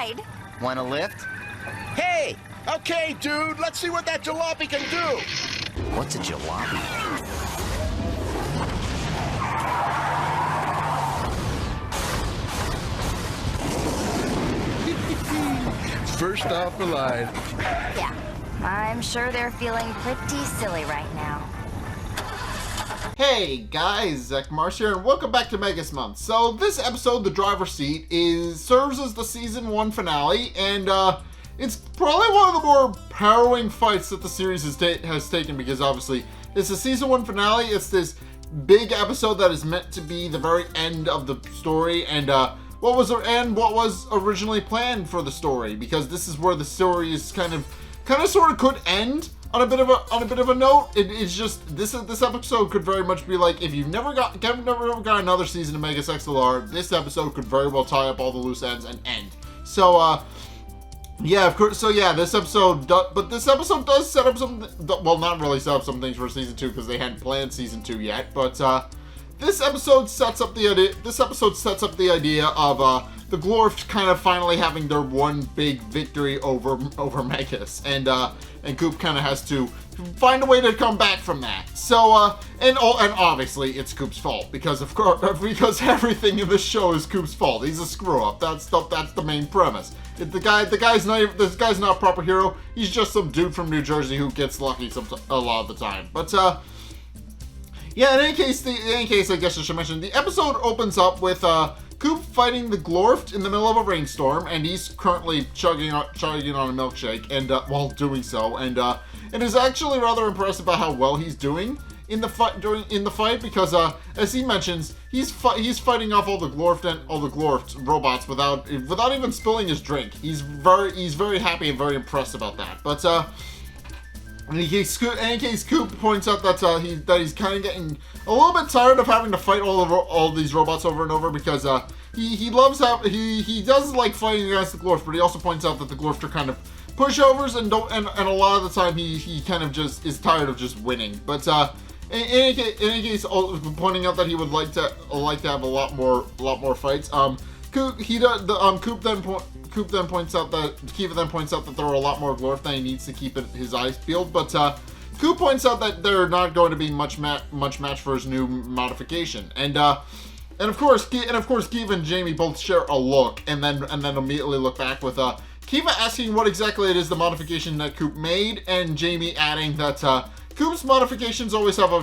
ride. Want a lift? Hey! Okay, dude, let's see what that jalopy can do! What's a jalopy? First off the line. Yeah, I'm sure they're feeling pretty silly right now. Hey guys, Zack here, and welcome back to Megas Month. So this episode, the driver's seat, serves as the season 1 finale, and it's probably one of the more harrowing fights that the series has taken, because obviously it's the season 1 finale. It's this big episode that is meant to be the very end of the story, and what was originally planned for the story, because this is where the story is kind of sort of could end on a bit of a note. It's just this episode could very much be like, if you've never got another season of Megas XLR, this episode could very well tie up all the loose ends and end. So yeah, of course. So yeah, this episode does set up some, well, not really set up some things for season 2, because they hadn't planned season 2 yet, but this episode sets up the idea of the Glorft kind of finally having their one big victory over Megas, and Coop kind of has to find a way to come back from that. So and obviously it's Coop's fault, because everything in this show is Coop's fault. He's a screw up. That's the main premise. The guy's not a proper hero. He's just some dude from New Jersey who gets lucky a lot of the time. But yeah, in any case, I guess I should mention, the episode opens up with Coop fighting the Glorft in the middle of a rainstorm, and he's currently chugging on a milkshake, and while doing so, and is actually rather impressed about how well he's doing in the fight, because as he mentions, he's fighting off all the Glorft robots without even spilling his drink. He's very happy and very impressed about that. But in any case, Coop points out that he's kind of getting a little bit tired of having to fight all these robots over and over, because he does like fighting against the Glorft, but he also points out that the Glorft are kind of pushovers, and a lot of the time he kind of just is tired of just winning. But in any case, pointing out that he would like to have a lot more fights. Coop then points out that there are a lot more Glorft that he needs to keep his eyes peeled, but Coop points out that they're not going to be much match for his new modification, and of course Kiva and Jamie both share a look, and then immediately look back with Kiva asking what exactly it is the modification that Coop made, and Jamie adding that Coop's modifications always have a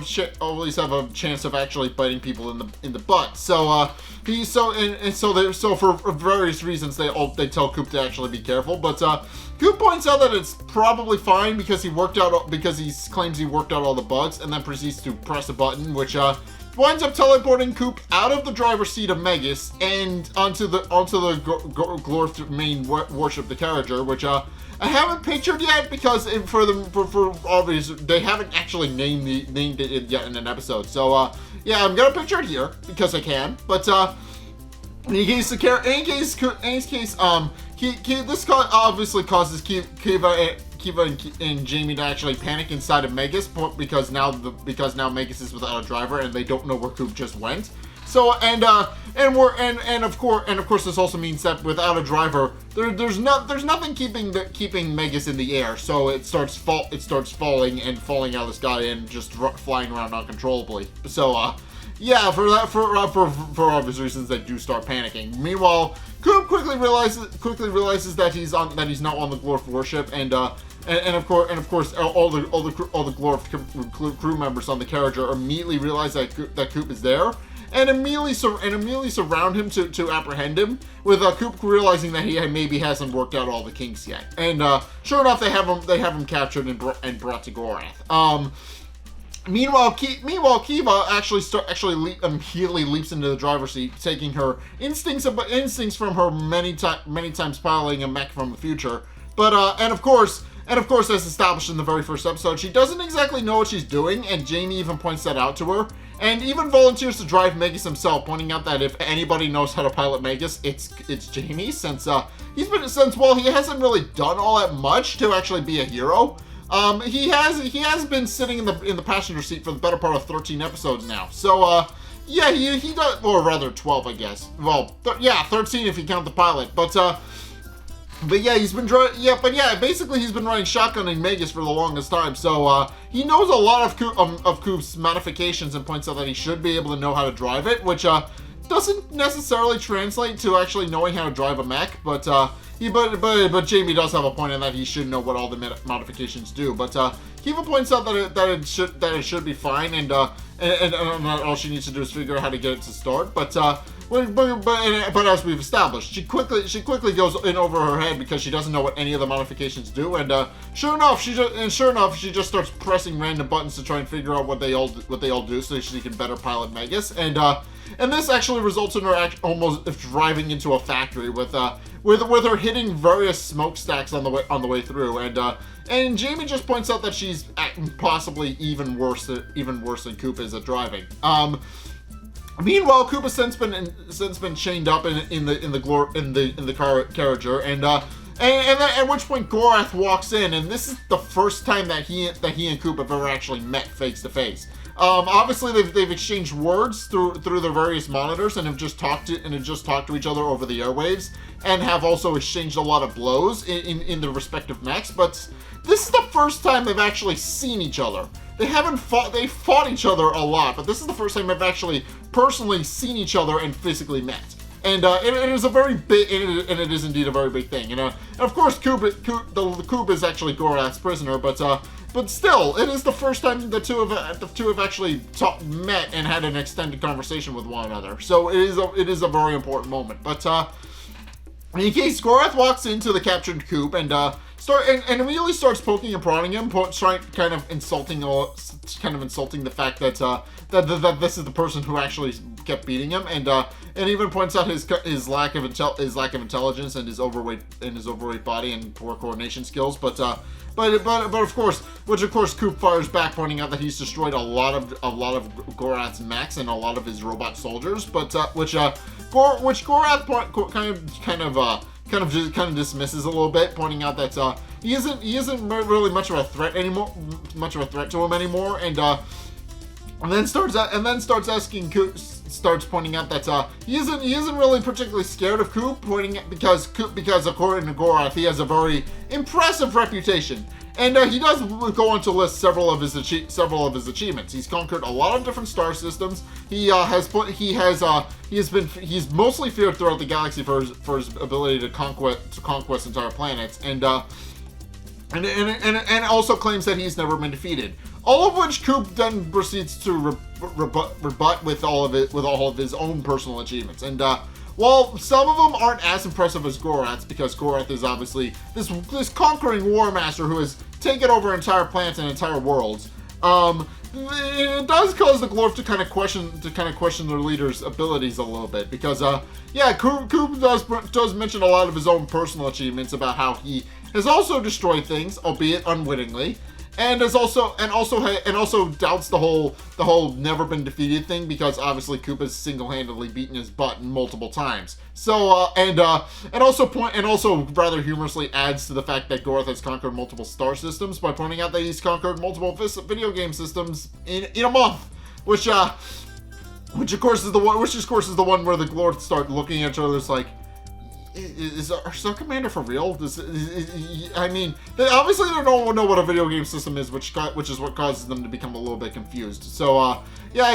chance of actually biting people in the butt. So so for various reasons they tell Coop to actually be careful. But Coop points out that it's probably fine, because he claims he worked out all the bugs, and then proceeds to press a button, which winds up teleporting Coop out of the driver's seat of Megas and onto the Glorft main warship, the Karajor, which I haven't pictured yet, because for obvious, they haven't actually named it yet in an episode. So yeah, I'm gonna picture it here because I can. But in any case, this obviously causes Kiva and Jamie to actually panic inside of Megas, because now Megas is without a driver, and they don't know where Coop just went. So and of course this also means that without a driver, there's nothing keeping Megas in the air. So it starts falling out of the sky and just flying around uncontrollably. So yeah, for obvious reasons, they do start panicking. Meanwhile, Coop quickly realizes that he's not on the Glorft warship, and of course all the Glorft crew members on the Karajor immediately realize that Coop is there, and immediately surround him to apprehend him, with Coop realizing that he maybe hasn't worked out all the kinks yet. And sure enough, they have him captured and brought to Glorft. Meanwhile, Kiva actually immediately leaps into the driver's seat, taking her instincts from her many times piloting a mech from the future. But and of course, as established in the very first episode, she doesn't exactly know what she's doing, and Jamie even points that out to her, and even volunteers to drive Megas himself, pointing out that if anybody knows how to pilot Megas, it's Jamie, since he hasn't really done all that much to actually be a hero. He has been sitting in the passenger seat for the better part of 13 episodes now. So yeah, he does, or rather 12, I guess. Well, yeah, 13 if you count the pilot. But But yeah, basically he's been running shotgun in Megas for the longest time, so he knows a lot of Coop's modifications and points out that he should be able to know how to drive it, which doesn't necessarily translate to actually knowing how to drive a mech, but Jamie does have a point in that he should know what all the modifications do. But Kiva points out that it should be fine, and all she needs to do is figure out how to get it to start. But as we've established, she quickly goes in over her head because she doesn't know what any of the modifications do, and sure enough, she just starts pressing random buttons to try and figure out what they all do, so she can better pilot Megas, and this actually results in her almost driving into a factory with her hitting various smokestacks on the way through, and Jamie just points out that she's possibly even worse than Coop is at driving. Meanwhile, Coop has since been chained up in the Karajor, and at which point Glorft walks in, and this is the first time that he and Coop have ever actually met face to face. Obviously they've exchanged words through their various monitors and have just talked to each other over the airwaves, and have also exchanged a lot of blows in their respective mechs. But this is the first time they've actually seen each other. They fought each other a lot, but this is the first time they've actually personally seen each other and physically met. And it is a very big, and it is indeed a very big thing. And of course, Coop is actually Glorft's prisoner, but still, it is the first time the two have actually met and had an extended conversation with one another. So it is a very important moment. But in any case, Glorft walks into the captured Coop and immediately starts poking and prodding him, kind of insulting the fact that this is the person who actually kept beating him, and even points out his lack of intelligence and his overweight body and poor coordination skills. But of course Coop fires back, pointing out that he's destroyed a lot of Glorft's mechs and a lot of his robot soldiers, but which Glorft kind of dismisses a little bit, pointing out that he isn't really much of a threat to him anymore, and then starts pointing out that he isn't really particularly scared of Coop, because according to Glorft, he has a very impressive reputation. And he does go on to list several of his achievements. He's conquered a lot of different star systems. He's mostly feared throughout the galaxy for his ability to conquest entire planets, and also claims that he's never been defeated. All of which Coop then proceeds to rebut with all of his own personal achievements. And while some of them aren't as impressive as Glorft's, because Glorft is obviously this conquering war master who has taken over entire planets and entire worlds, it does cause the Glorft to kind of question their leader's abilities a little bit, because Coop does mention a lot of his own personal achievements about how he has also destroyed things, albeit unwittingly. And also doubts the whole never been defeated thing, because obviously Coop has single-handedly beaten his butt multiple times. So and also rather humorously adds to the fact that Glorft has conquered multiple star systems by pointing out that he's conquered multiple video game systems in a month, which of course is the one where the Glorft start looking at each other like, is our Star Commander for real? I mean, they obviously don't know what a video game system is, which is what causes them to become a little bit confused. So, I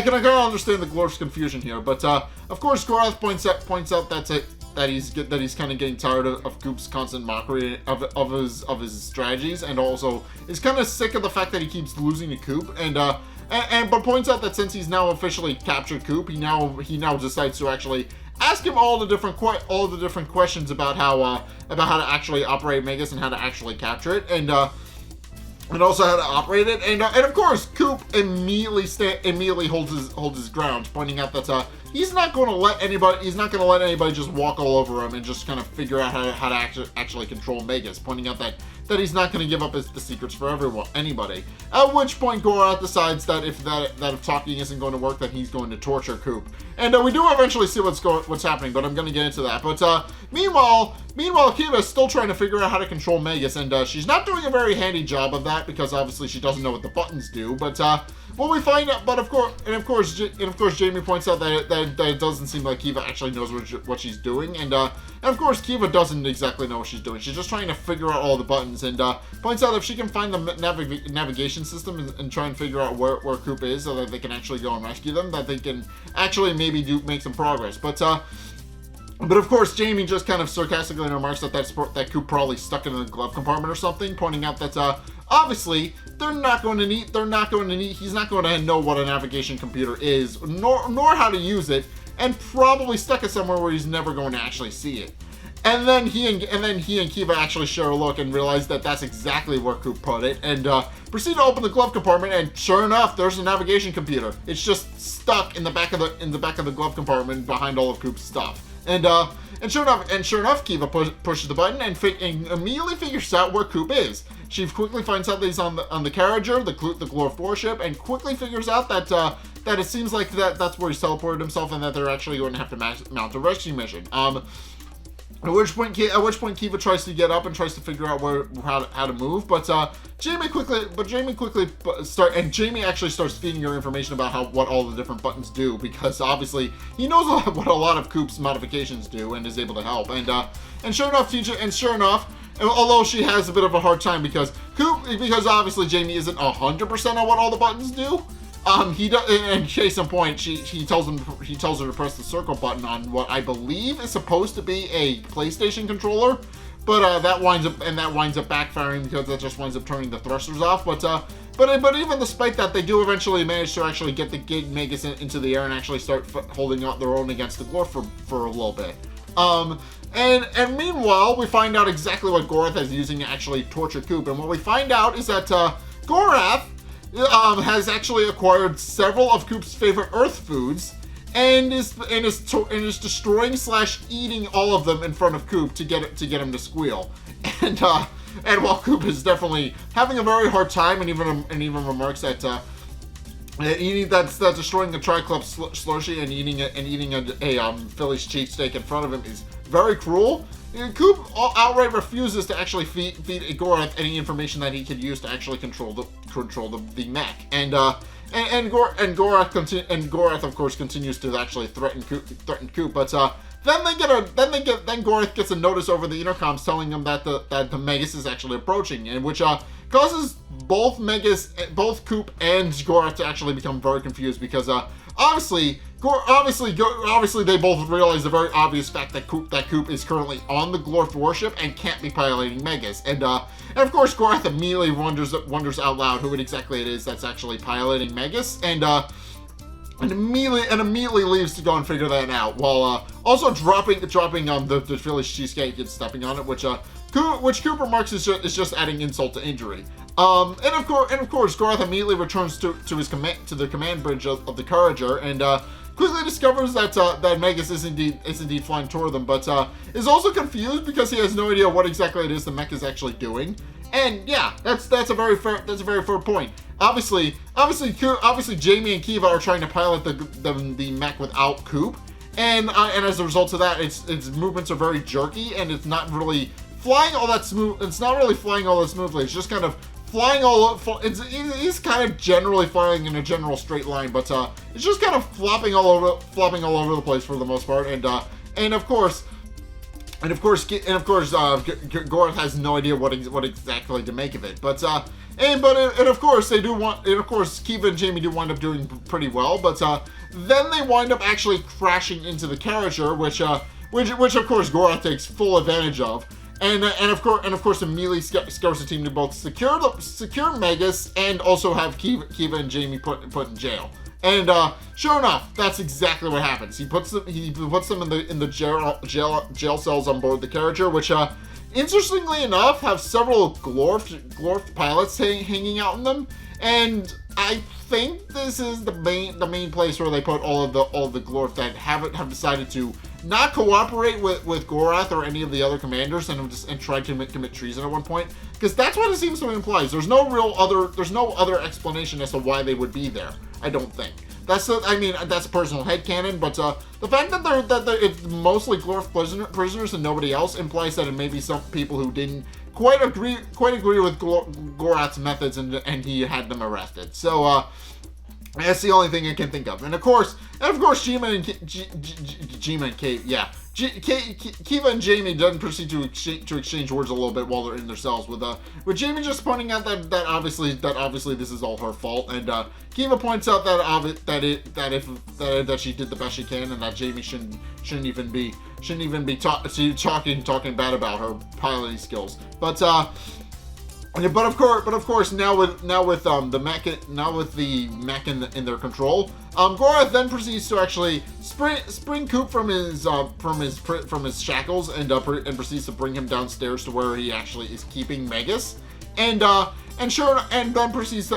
can understand the Glorft's confusion here, but of course, Glorft points out that he's kind of getting tired of Coop's constant mockery of his strategies, and also is kind of sick of the fact that he keeps losing to Coop, but points out that since he's now officially captured Coop, he now decides to actually ask him all the different questions about how to actually operate Megas and how to actually capture it, and also how to operate it, and of course Coop immediately holds his ground, pointing out that he's not going to let anybody just walk all over him and just kind of figure out how to actually control Megas, pointing out that he's not going to give up the secrets for anybody. At which point Glorft decides that if talking isn't going to work, then he's going to torture Coop. And we do eventually see what's happening, but I'm going to get into that. But meanwhile, Kiva is still trying to figure out how to control Megas, and she's not doing a very handy job of that, because obviously she doesn't know what the buttons do. But what we find out, but of course, Jamie points out that it doesn't seem like Kiva actually knows what she's doing, and of course, Kiva doesn't exactly know what she's doing. She's just trying to figure out all the buttons, and points out if she can find the navigation system and try and figure out where Coop is, so that they can actually go and rescue them, that they can actually maybe make some progress. But of course, Jamie just kind of sarcastically remarks that Coop probably stuck in the glove compartment or something, pointing out that obviously he's not going to know what a navigation computer is, nor how to use it, and probably stuck it somewhere where he's never going to actually see it. And then he and Kiva actually share a look and realize that that's exactly where Coop put it, and proceed to open the glove compartment, and sure enough, there's a navigation computer. It's just stuck in the back of the glove compartment behind all of Coop's stuff. And sure enough, Kiva pushes the button and immediately figures out where Coop is. She quickly finds out that he's on the Karajor, the Glorft warship, and quickly figures out that it seems like that's where he's teleported himself, and that they're actually going to have to mount a rescue mission. At which point Kiva tries to get up and tries to figure out how to move, but Jamie actually starts feeding her information about what all the different buttons do, because obviously he knows what a lot of Coop's modifications do and is able to help. And sure enough, although she has a bit of a hard time because obviously Jamie isn't 100% on what all the buttons do. And case in point, he tells her to press the circle button on what I believe is supposed to be a PlayStation controller, but that winds up backfiring because that just winds up turning the thrusters off. But even despite that, they do eventually manage to actually get the Megas into the air and actually start holding out their own against the Glorft for a little bit. And meanwhile, we find out exactly what Glorft is using to actually torture Coop, and what we find out is that Glorft has actually acquired several of Coop's favorite Earth foods, and is destroying / eating all of them in front of Coop to get him to squeal. And while Coop is definitely having a very hard time, and even remarks that that's destroying the Tri-Club Slushie and eating a Philly's cheesesteak in front of him is very cruel. Coop outright refuses to actually feed Glorft any information that he could use to actually control the mech, and Glorft of course continues to actually threaten Coop, but then Glorft gets a notice over the intercoms telling them that the Megas is actually approaching, and which causes both Coop and Glorft to actually become very confused, because obviously they both realize the very obvious fact that Coop is currently on the Glorft warship and can't be piloting Megas, and of course Glorft immediately wonders out loud who exactly it is that's actually piloting Megas, and immediately leaves to go and figure that out, while also dropping the Philly's cheesecake and stepping on it, which Coop remarks is just adding insult to injury. And of course, Glorft immediately returns to the command bridge of the Karajor, and quickly discovers that Megas is indeed flying toward them, but is also confused because he has no idea what exactly it is the mech is actually doing. And yeah, that's a very fair point. Obviously, Jamie and Kiva are trying to pilot the mech without Coop, and as a result of that, its movements are very jerky, and it's not really flying all that smooth. It's not really flying all that smoothly. It's just kind of flying he's kind of generally flying in a general straight line, but it's just kind of flopping all over the place for the most part, and of course, Glorft has no idea what exactly to make of it. But of course, Kiva and Jamie do wind up doing pretty well. But then they wind up actually crashing into the Karajor, which of course Glorft takes full advantage of. And of course, immediately scours the team to both secure Megas and also have Kiva and Jamie put in jail. And sure enough, that's exactly what happens. He puts them in the jail cells on board the Karajor, which interestingly enough have several Glorft pilots hanging out in them. And I think this is the main place where they put all of the Glorft that have decided to not cooperate with Glorft or any of the other commanders and tried to commit treason at one point, because that's what it seems to imply. There's no other explanation as to why they would be there. I don't think. That's a personal headcanon, but the fact that it's mostly Glorft prisoners and nobody else implies that it may be some people who didn't quite agree with Glorft's methods, and he had them arrested. So That's the only thing I can think of. And of course, Jima and Kate, yeah. Kiva and Jamie then proceed to exchange words a little bit while they're in their cells, with Jamie just pointing out that obviously this is all her fault, and Kiva points out that she did the best she can, and that Jamie shouldn't even be talking bad about her piloting skills. But of course, now with the mech in their control, Glorft then proceeds to actually spring Coop from his shackles and proceeds to bring him downstairs to where he actually is keeping Megas, and then proceeds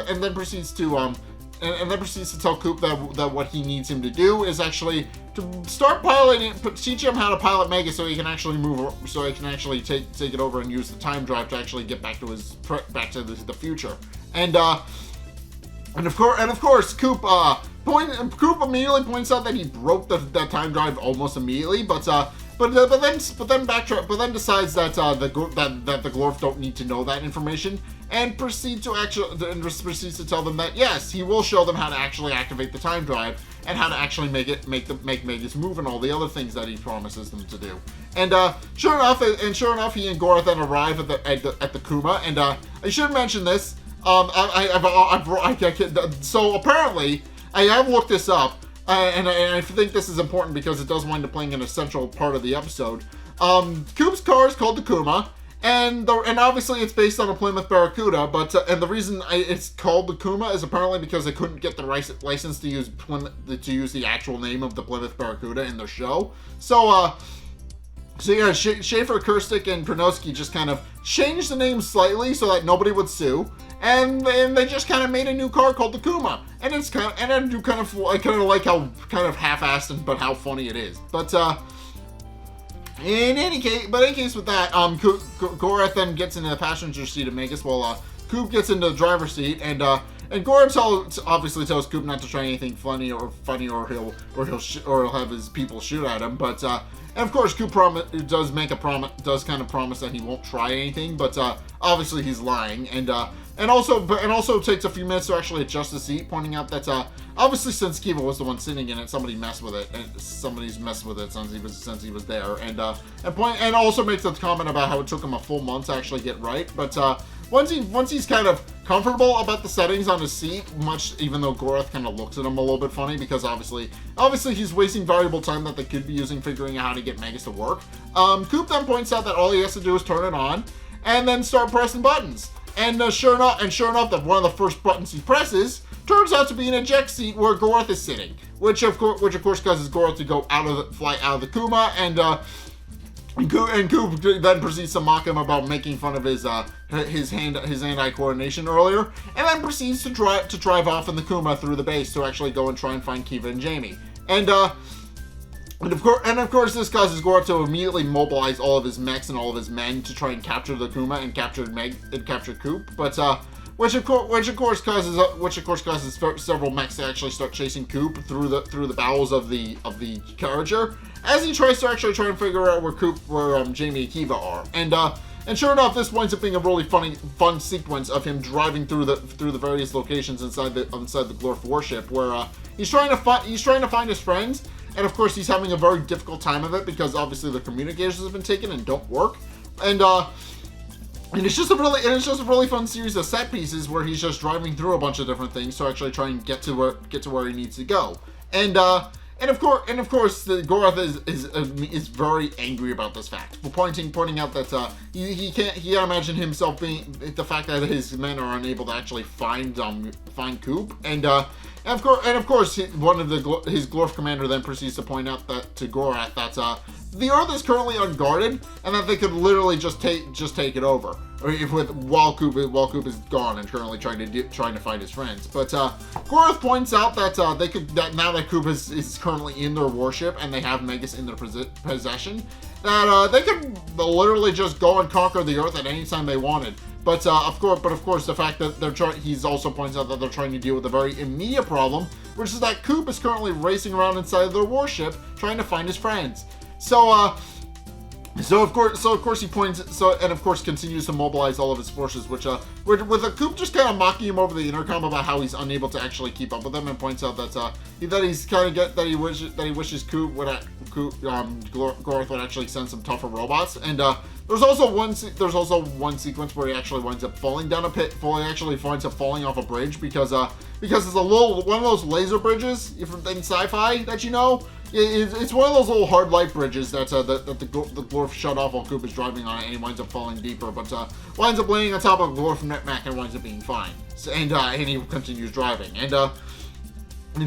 to tell Coop that what he needs him to do is actually to start piloting, teach him how to pilot Megas so he can actually take it over and use the time drive to actually get back to the future. And of course, Coop immediately points out that he broke that time drive almost immediately, but then decides that the Glorft don't need to know that information, and proceeds to tell them that yes, he will show them how to actually activate the time drive and how to actually make Megas move and all the other things that he promises them to do. And sure enough, he and Glorft then arrive at the Kuma, and I should mention this. So apparently, I have looked this up, and I think this is important because it does wind up playing an essential part of the episode. Coop's car is called the Kuma, and obviously it's based on a Plymouth Barracuda, but and the reason it's called the Kuma is apparently because they couldn't get the license to use the actual name of the Plymouth Barracuda in their show. So yeah, Schaefer, Kirstick, and Pronowski just kind of changed the name slightly so that nobody would sue, and they just kind of made a new car called the Kuma, and I kind of like how kind of half-assed but how funny it is. But in any case with that, Glorft then gets into the passenger seat of Megas while Coop gets into the driver's seat, and Glorft obviously tells Coop not to try anything funny or he'll have his people shoot at him. But and of course, Coop does kind of promise that he won't try anything, but obviously he's lying, and also takes a few minutes to actually adjust the seat, pointing out that obviously since Kiva was the one sitting in it, somebody's messed with it since he was there, and also makes a comment about how it took him a full month to actually get right. But once he's kind of comfortable about the settings on his seat, even though Glorft kind of looks at him a little bit funny because obviously he's wasting valuable time that they could be using figuring out how to get Megas to work. Coop then points out that all he has to do is turn it on and then start pressing buttons. And sure enough, that one of the first buttons he presses turns out to be an eject seat where Glorft is sitting, which of course causes Glorft to fly out of the Kuma, and Coop then proceeds to mock him about making fun of his hand-eye coordination earlier, and then proceeds to drive off in the Kuma through the base to actually go and try and find Kiva and Jamie. And of course, this causes Glorft to immediately mobilize all of his mechs and all of his men to try and capture the Kuma and capture Coop. But which of course causes several mechs to actually start chasing Coop through the bowels of the Karajor as he tries to try and figure out where Jamie and Kiva are. And sure enough, this winds up being a really fun sequence of him driving through the various locations inside the Glorft warship, where he's trying to find his friends. And of course, he's having a very difficult time of it because obviously the communicators have been taken and don't work. And it's just a really fun series of set pieces where he's just driving through a bunch of different things to actually try and get to where he needs to go. And of course, the Glorft is very angry about this fact, pointing out that he can't imagine himself being the fact that his men are unable to actually find Coop, and of course one of his Glorft commander then proceeds to point out that to Glorft that the Earth is currently unguarded and that they could literally just take it over, while Coop is gone and currently trying to find his friends. But Glorft points out that now that Coop is currently in their warship and they have Megas in their possession, that they could literally just go and conquer the Earth at any time they wanted. But of course, the fact that he also points out that they're trying to deal with a very immediate problem, which is that Coop is currently racing around inside of their warship trying to find his friends. So So of course he points. And of course continues to mobilize all of his forces, which with a Coop just kind of mocking him over the intercom about how he's unable to actually keep up with them, and points out that he's kind of that he wishes Coop would Glorft would actually send some tougher robots. And there's also one sequence where he actually winds up falling down a pit. Actually winds up falling off a bridge because it's one of those laser bridges in sci-fi that you know. It's one of those little hard light bridges that the Glorft shut off while Coop is driving on it, and he winds up falling deeper, but winds up landing on top of Glorft netmac and winds up being fine. So, and he continues driving, and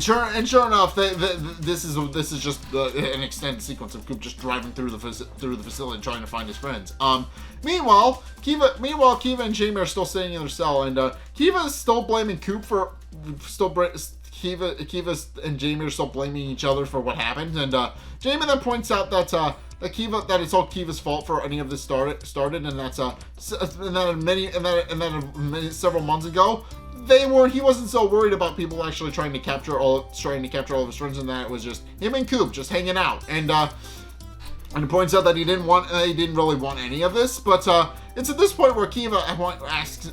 sure enough, this is just an extended sequence of Coop just driving through the facility trying to find his friends. Meanwhile, Kiva and Jamie are still staying in their cell, and Kiva is still blaming Coop for Kiva and Jamie are still blaming each other for what happened, and Jamie then points out that it's all Kiva's fault for any of this started, and that's several months ago he wasn't so worried about people actually trying to capture all of his friends, and that it was just him and Coop just hanging out, and it points out that he didn't really want any of this, but it's at this point where Kiva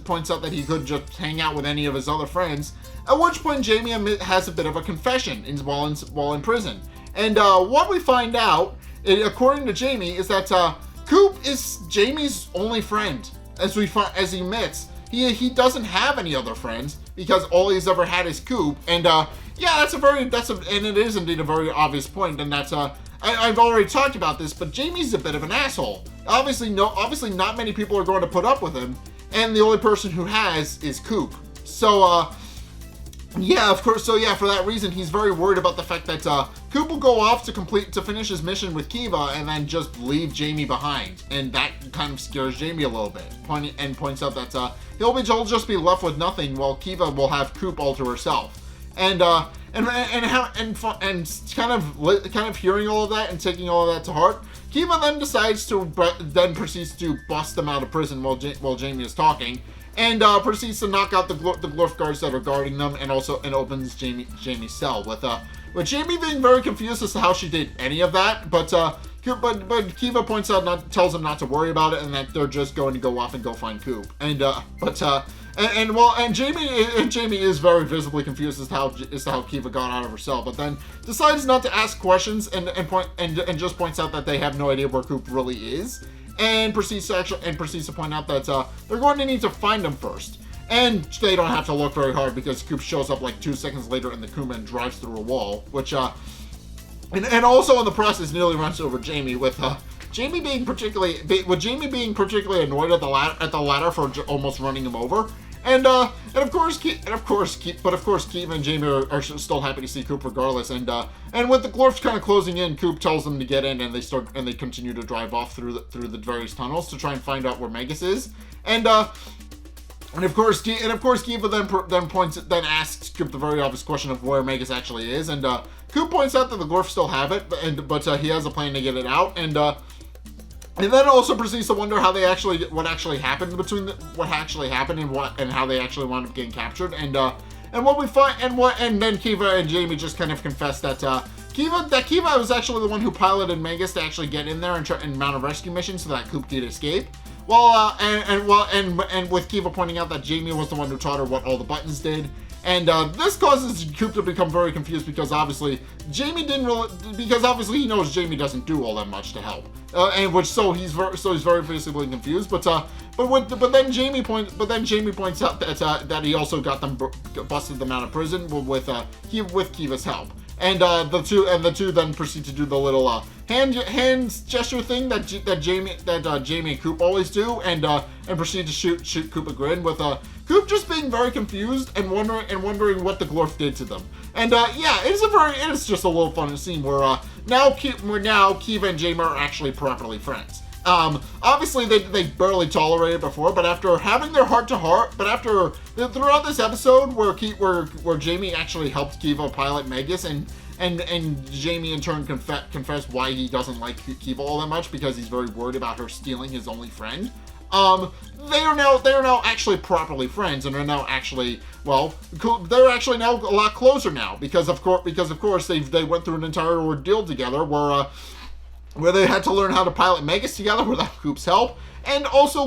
points out that he could just hang out with any of his other friends. At which point, Jamie has a bit of a confession while in prison. And what we find out, according to Jamie, is that Coop is Jamie's only friend. As he admits, he doesn't have any other friends because all he's ever had is Coop. And and it is indeed a very obvious point. And that's I've already talked about this, but Jamie's a bit of an asshole. Obviously, not many people are going to put up with him, and the only person who has is Coop. So yeah, of course. So yeah, for that reason, he's very worried about the fact that Coop will go off to finish his mission with Kiva and then just leave Jamie behind, and that kind of scares Jamie a little bit. Points out that he'll just be left with nothing, while Kiva will have Coop all to herself. And kind of hearing all of that and taking all of that to heart, Kiva then proceeds to bust them out of prison while Jamie is talking. And proceeds to knock out the Glorft guards that are guarding them, and opens Jamie's cell with Jamie being very confused as to how she did any of that, but Kiva tells him not to worry about it, and that they're just going to go off and go find Coop. Jamie is very visibly confused as to how Kiva got out of her cell, but then decides not to ask questions and just points out that they have no idea where Coop really is. And proceeds to point out that they're going to need to find him first. And they don't have to look very hard because Coop shows up like 2 seconds later in the Coop and drives through a wall, which and also in the process nearly runs over Jamie, with Jamie being particularly annoyed at the ladder for almost running him over. Of course, Kiva and Jamie are still happy to see Coop regardless. And with the Glorft kind of closing in, Coop tells them to get in, and they continue to drive off through the various tunnels to try and find out where Megas is. And of course, Kiva then asks Coop the very obvious question of where Megas actually is. And Coop points out that the Glorft still have it, but he has a plan to get it out. And then also proceeds to wonder what actually happened and how they actually wound up getting captured. And then Kiva and Jamie just kind of confess that Kiva was actually the one who piloted Megas to actually get in there and mount a rescue mission so that Coop could escape. And with Kiva pointing out that Jamie was the one who taught her what all the buttons did. And this causes Coop to become very confused because obviously he knows Jamie doesn't do all that much to help, so he's very visibly confused. But then Jamie points out that he also got them busted them out of prison with Kiva's help. And the two then proceed to do the little hand gesture thing that Jamie and Coop always do, and proceed to shoot Coop a grin, with Coop just being very confused and wondering what the Glorft did to them. And it is just a little fun scene where now Kiva and Jamie are actually properly friends. Obviously they barely tolerated before, but after having their heart-to-heart, throughout this episode where Jamie actually helped Kiva pilot Megas, and Jamie in turn confessed why he doesn't like Kiva all that much because he's very worried about her stealing his only friend. They are now actually properly friends, and are now actually, they're actually now a lot closer now because of course they went through an entire ordeal together where where they had to learn how to pilot Megas together without Coop's help, and also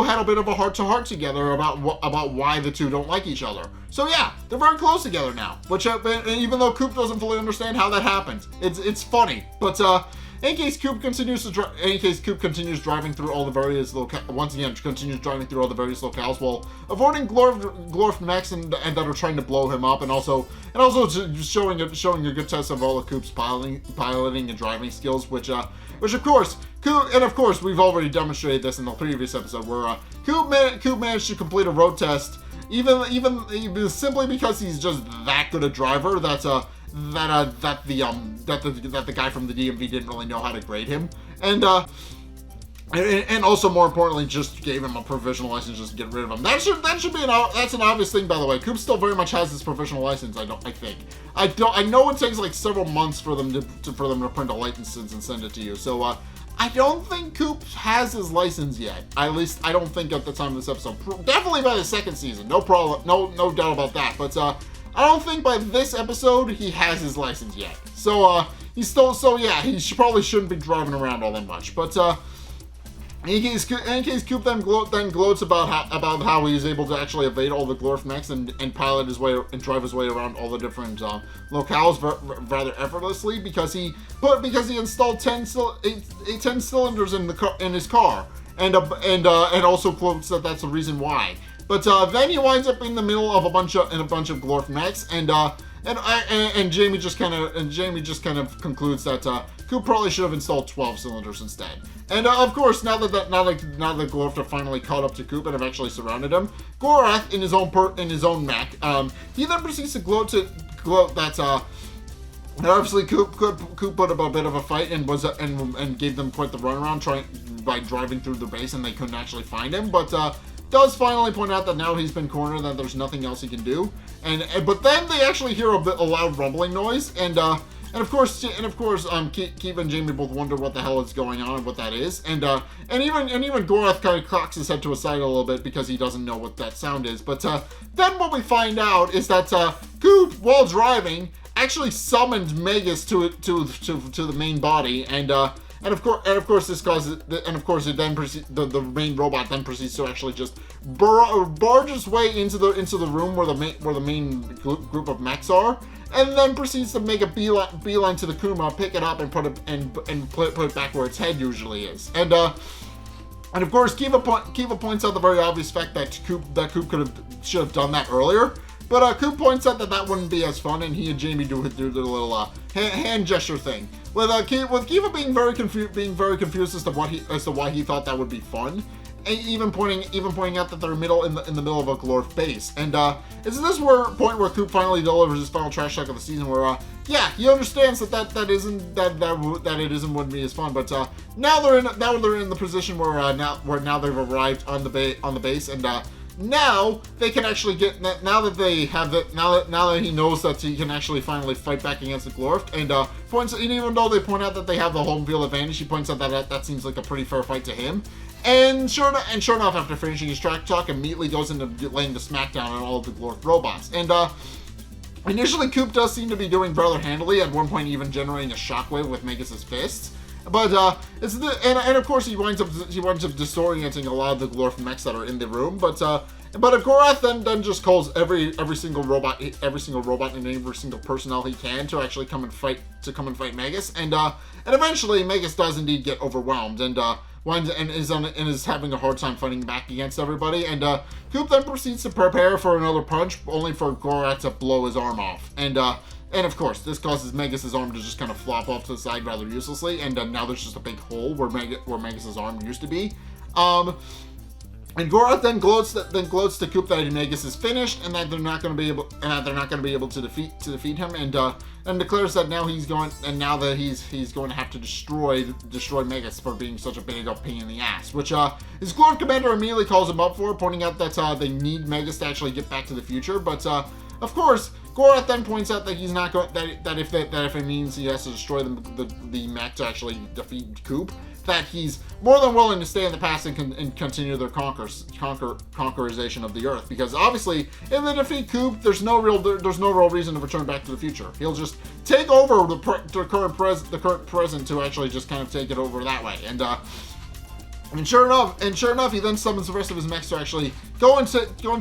had a bit of a heart-to-heart together about why the two don't like each other. So yeah, they're very close together now. Which even though Coop doesn't fully understand how that happened, it's funny. But in case Coop continues driving through all the various locales while avoiding Glorft mechs and that are trying to blow him up, and also just showing a good test of all of Coop's piloting and driving skills, which of course we've already demonstrated this in the previous episode where Coop managed to complete a road test even simply because he's just that good a driver that the guy from the DMV didn't really know how to grade him, and also more importantly just gave him a provisional license just to get rid of him. That's an obvious thing, by the way. Coop still very much has his provisional license. I know it takes like several months for them to print a license and send it to you. So I don't think Coop has his license yet. At least I don't think at the time of this episode. Definitely by the second season, no problem, no doubt about that. But I don't think by this episode he has his license yet. So he probably shouldn't be driving around all that much. But in case Coop then gloats about how he was able to actually evade all the Glorft mechs and pilot his way and drive his way around all the different locales rather effortlessly because he installed 10 cylinders in his car, and also quotes that that's the reason why. But then he winds up in the middle of a bunch of Glorft mechs, and Jamie just kind of concludes that Coop probably should have installed 12 cylinders instead. And of course, now that Glorft have finally caught up to Coop and have actually surrounded him, Glorft in his own mech, he then proceeds to gloat that obviously Coop put up a bit of a fight and gave them quite the runaround by driving through the base, and they couldn't actually find him, but does finally point out that now he's been cornered, that there's nothing else he can do, but then they actually hear a loud rumbling noise, and of course, Keith and Jamie both wonder what the hell is going on and what that is, and even Glorft kind of cocks his head to a side a little bit because he doesn't know what that sound is. But then what we find out is that Coop, while driving, actually summoned Megas to the main body, and of course this causes, and of course it then the main robot then proceeds to actually just barge its way into the room where the main group of mechs are, and then proceeds to make a beeline to the Kuma, pick it up and put it back where its head usually is. And of course Kiva points out the very obvious fact that Coop should have done that earlier. But Coop points out that wouldn't be as fun, and he and Jamie do the little hand gesture thing. With Kiva being very confused as to why he thought that would be fun, and even pointing out that they're in the middle of a Glorft base. And it's this point where Coop finally delivers his final trash talk of the season, where he understands that it wouldn't be as fun. But now they're in the position where now they've arrived on the base, and now they can actually now that he knows that he can actually finally fight back against the Glorft, and even though they point out that they have the home field advantage, he points out that seems like a pretty fair fight to him. And sure enough, after finishing his track talk, immediately goes into laying the smackdown on all of the Glorft robots. And initially, Coop does seem to be doing rather handily, at one point even generating a shockwave with Megas' fists. But and of course he winds up disorienting a lot of the Glorft mechs that are in the room. But Glorft then just calls every single robot and every single personnel he can to actually come and fight Megas. And eventually Megas does indeed get overwhelmed and is having a hard time fighting back against everybody. And Coop then proceeds to prepare for another punch, only for Glorft to blow his arm off. And of course, this causes Megas' arm to just kind of flop off to the side rather uselessly, and now there's just a big hole where Megas' arm used to be. And Glorft then gloats to Coop that Megas is finished, and that they're not going to be able to defeat him, and declares that now he's going to have to destroy Megas for being such a big pain in the ass. Which his Glorft commander immediately calls him up for, pointing out that they need Megas to actually get back to the future, but. Of course, Gorath then points out that he's not going that if it means he has to destroy the mech to actually defeat Coop, that he's more than willing to stay in the past and continue their conquerization of the Earth. Because obviously, if they defeat Coop, there's no real reason to return back to the future. He'll just take over the current present to actually just kind of take it over that way. And sure enough, he then summons the rest of his mechs to actually go and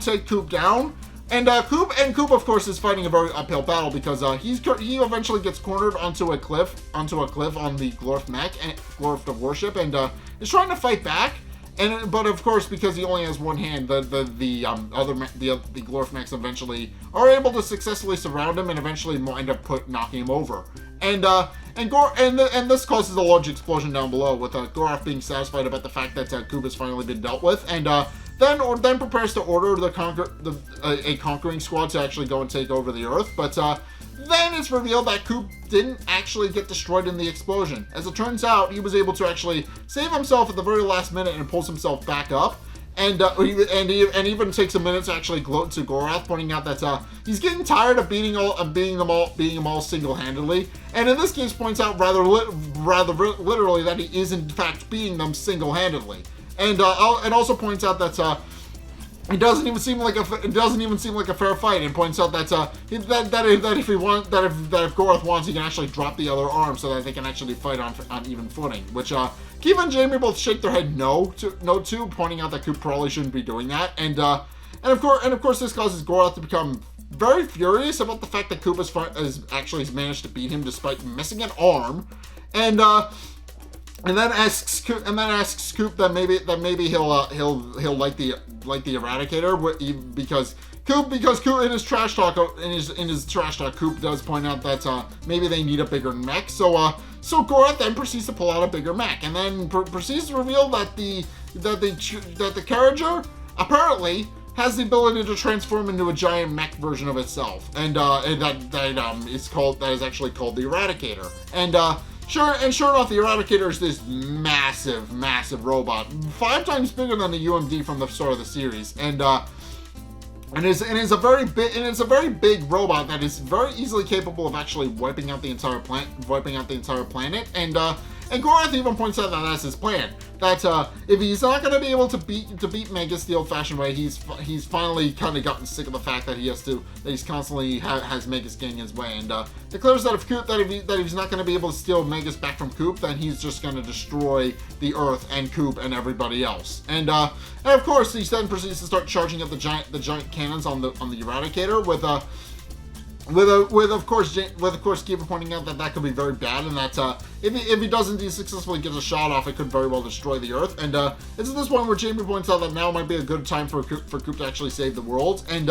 take Coop down. And Coop, of course, is fighting a very uphill battle because he eventually gets cornered onto a cliff on the Glorft mech, Glorft of Worship, and is trying to fight back. But of course, because he only has one hand, the Glorft mechs eventually are able to successfully surround him and eventually end up knocking him over. And this causes a large explosion down below, with Gorath being satisfied about the fact that Coop has finally been dealt with, and then prepares to order a conquering squad to actually go and take over the Earth. But then it's revealed that Coop didn't actually get destroyed in the explosion. As it turns out, he was able to actually save himself at the very last minute and pulls himself back up. And even takes a minute to actually gloat to Gorath, pointing out that he's getting tired of beating them all single-handedly, and in this case points out rather literally that he is in fact beating them single-handedly, and also points out that it doesn't even seem like a fair fight, and points out that if Gorath wants, he can actually drop the other arm so that they can actually fight on even footing, which Keith and Jamie both shake their head no to, pointing out that Coop probably shouldn't be doing that, and of course this causes Gorath to become very furious about the fact that Coop has actually managed to beat him despite missing an arm, and then asks Coop that maybe he'll like the Eradicator, because Coop in his trash talk Coop does point out that maybe they need a bigger mech. So Gorath then proceeds to pull out a bigger mech, and then proceeds to reveal that the Karajor apparently has the ability to transform into a giant mech version of itself, and that is actually called the Eradicator. And sure enough, the Eradicator is this massive robot, 5 times bigger than the UMD from the start of the series, and it's a very big robot that is very easily capable of actually wiping out the entire planet. And Gorath even points out that that's his plan. That if he's not going to be able to beat Megas the old-fashioned way, he's finally kind of gotten sick of the fact that he's constantly has Megas getting his way, and declares that if he's not going to be able to steal Megas back from Coop, then he's just going to destroy the Earth and Coop and everybody else. And of course, he then proceeds to start charging up the giant cannons on the Eradicator with of course Kiva pointing out that could be very bad, and that if he doesn't successfully get a shot off, it could very well destroy the Earth. And it's at this point where Jamie points out that now might be a good time for Coop to actually save the world, and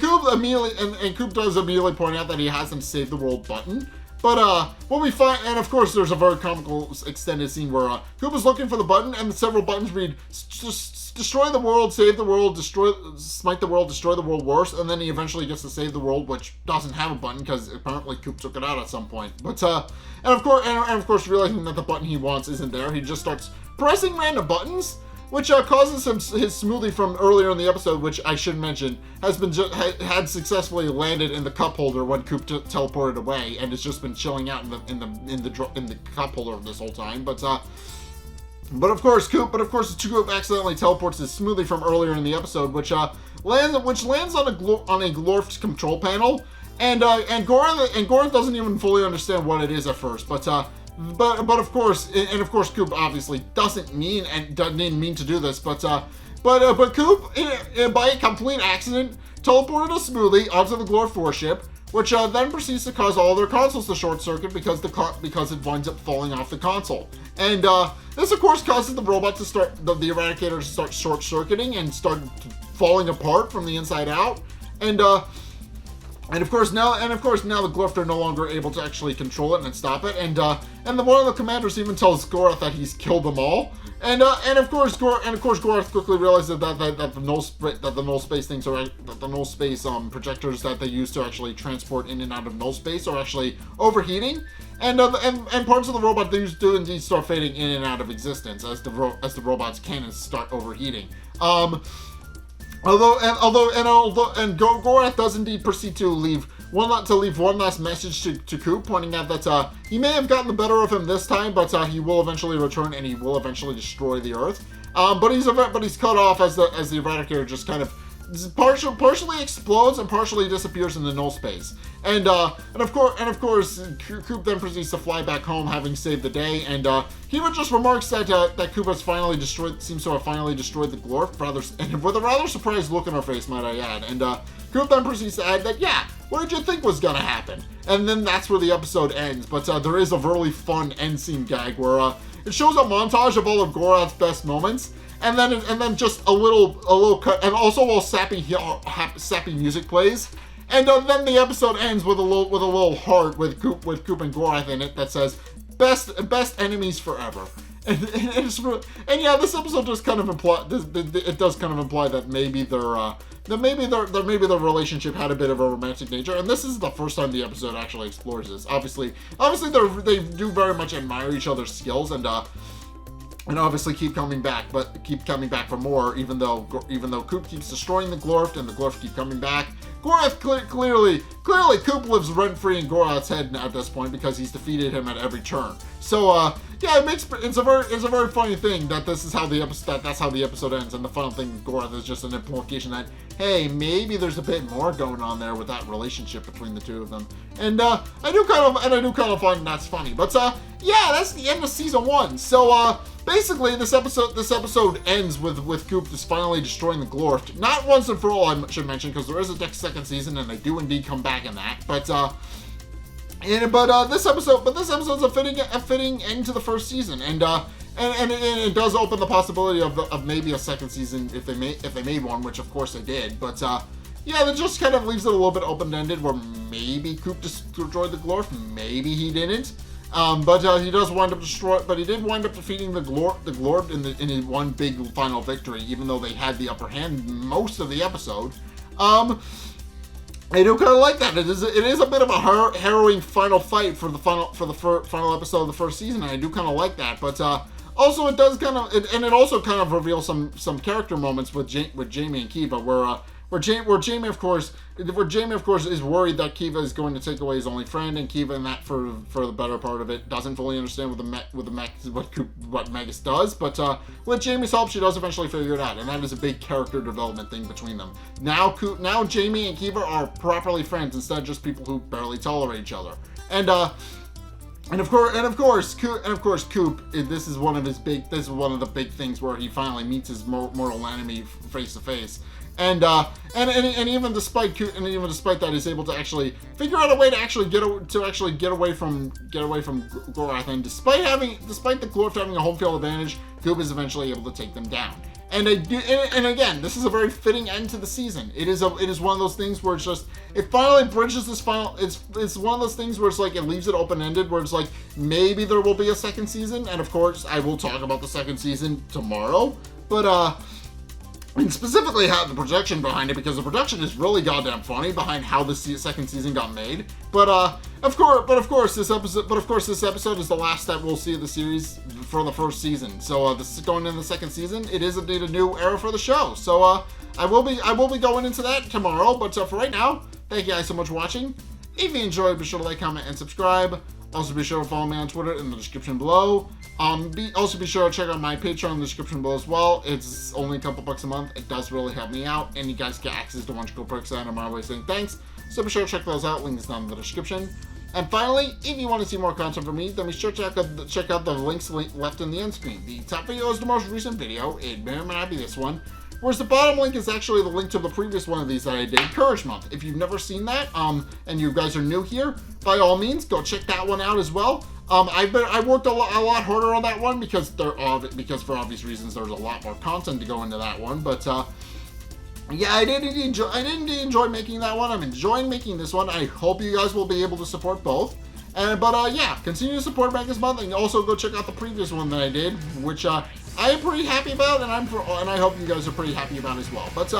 Coop does immediately point out that he hasn't saved the world button. But what we find, and of course there's a very comical extended scene where Coop is looking for the button, and several buttons read destroy the world, save the world, smite the world, destroy the world worse, and then he eventually gets to save the world, which doesn't have a button because apparently Coop took it out at some point. But and of course realizing that the button he wants isn't there, he just starts pressing random buttons, which causes his smoothie from earlier in the episode, which I should mention had successfully landed in the cup holder when Coop teleported away, and it's just been chilling out in the cup holder this whole time. But of course, Coop accidentally teleports his smoothie from earlier in the episode, which lands on a Glorft control panel, and Gorath doesn't even fully understand what it is at first, but of course Coop obviously didn't mean to do this, but Coop by a complete accident teleported a smoothie onto the Glorft warship, which then proceeds to cause all their consoles to short circuit because it winds up falling off the console. And this, of course, causes the robot to start the Eradicator to start short circuiting and start falling apart from the inside out. And of course now the Glorft are no longer able to actually control it and stop it. And one of the commanders even tells Gorath that he's killed them all. And of course Gorath quickly realizes that the null space projectors that they use to actually transport in and out of null space are actually overheating, and parts of the robot do indeed start fading in and out of existence as the robot's cannons start overheating. Gorath does indeed proceed to leave one last message to Coop, pointing out that he may have gotten the better of him this time, but he will eventually return and he will eventually destroy the Earth. But he's cut off as the Eradicator just kind of partially explodes and partially disappears into null space. And of course, Coop then proceeds to fly back home, having saved the day. And he just remarks that Coop seems to have finally destroyed the Glorft, and with a rather surprised look on her face, might I add. And Coop then proceeds to add that, yeah, what did you think was gonna happen? And then that's where the episode ends. But there is a really fun end scene gag where it shows a montage of all of Gorath's best moments. And then just a little cut, and also while sappy music plays, and then the episode ends with a little heart with Coop and Gorath in it that says best enemies forever. And yeah, this episode just kind of imply that maybe their relationship had a bit of a romantic nature, and this is the first time the episode actually explores this. Obviously they do very much admire each other's skills and obviously keep coming back for more, even though Coop keeps destroying the Glorft and the Glorft keep coming back. Gorath clearly Coop lives rent-free in Gorath's head at this point because he's defeated him at every turn. So yeah, it's a very funny thing that that's how the episode ends, and the final thing with Gorath is just an implication that, hey, maybe there's a bit more going on there with that relationship between the two of them. And I do kind of find that's funny. But yeah, that's the end of season 1. So basically this episode ends with Coop just finally destroying the Glorft. Not once and for all, I should mention, because there is a second season and they do indeed come back in that. But this episode's a fitting end to the first season, and it does open the possibility of maybe a second season if they made one, which of course they did. But yeah, that just kind of leaves it a little bit open-ended, where maybe Coop destroyed the Glorft, maybe he didn't. But he did wind up defeating the Glorft in one big final victory, even though they had the upper hand most of the episode. I do kind of like that. It is a bit of a harrowing final fight for the final episode of the first season, and I do kind of like that. But also it does it also kind of reveals some character moments with Jamie and Kiva, where Jamie of course is worried that Kiva is going to take away his only friend, and Kiva, in that for the better part of it, doesn't fully understand what Megas does. But with Jamie's help, she does eventually figure it out, and that is a big character development thing between them. Now Jamie and Kiva are properly friends instead of just people who barely tolerate each other. And of course, Coop. This is one of the big things where he finally meets his mortal enemy face to face. And even despite that, he's able to actually figure out a way to actually get away from Gorath. And despite the Glorft having a home field advantage, Coop is eventually able to take them down. And again, this is a very fitting end to the season. It is one of those things where it finally bridges this final. It's one of those things where it's like it leaves it open ended, where it's like maybe there will be a second season, and of course I will talk about the second season tomorrow. But and specifically how the production behind it, because the production is really goddamn funny behind how the second season got made. But of course this episode is the last that we'll see of the series for the first season. So this is going into the second season. It is indeed a new era for the show. So I will be going into that tomorrow. But for right now, thank you guys so much for watching. If you enjoyed, be sure to like, comment, and subscribe. Also, be sure to follow me on Twitter in the description below. Also be sure to check out my Patreon in the description below as well. It's only a couple bucks a month. It does really help me out, and you guys get access to a bunch of cool perks that I'm always saying thanks. So be sure to check those out. Links down in the description. And finally, if you want to see more content from me, then be sure to check out the links left in the end screen. The top video is the most recent video. It may or may not be this one. Whereas the bottom link is actually the link to the previous one of these that I did, Courage Month. If you've never seen that, and you guys are new here, by all means, go check that one out as well. I worked a lot harder on that one because for obvious reasons there's a lot more content to go into that one. But yeah, I did enjoy making that one. I'm enjoying making this one. I hope you guys will be able to support both. But yeah, continue to support Megas Month, and also go check out the previous one that I did, which I am pretty happy about, and I hope you guys are pretty happy about as well. But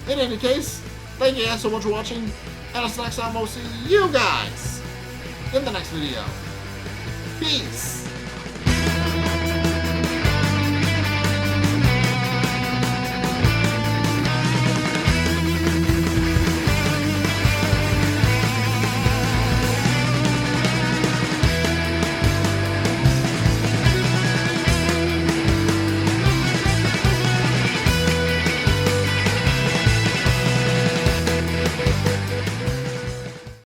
in any case, thank you guys so much for watching, and until next time, we'll see you guys in the next video. Peace!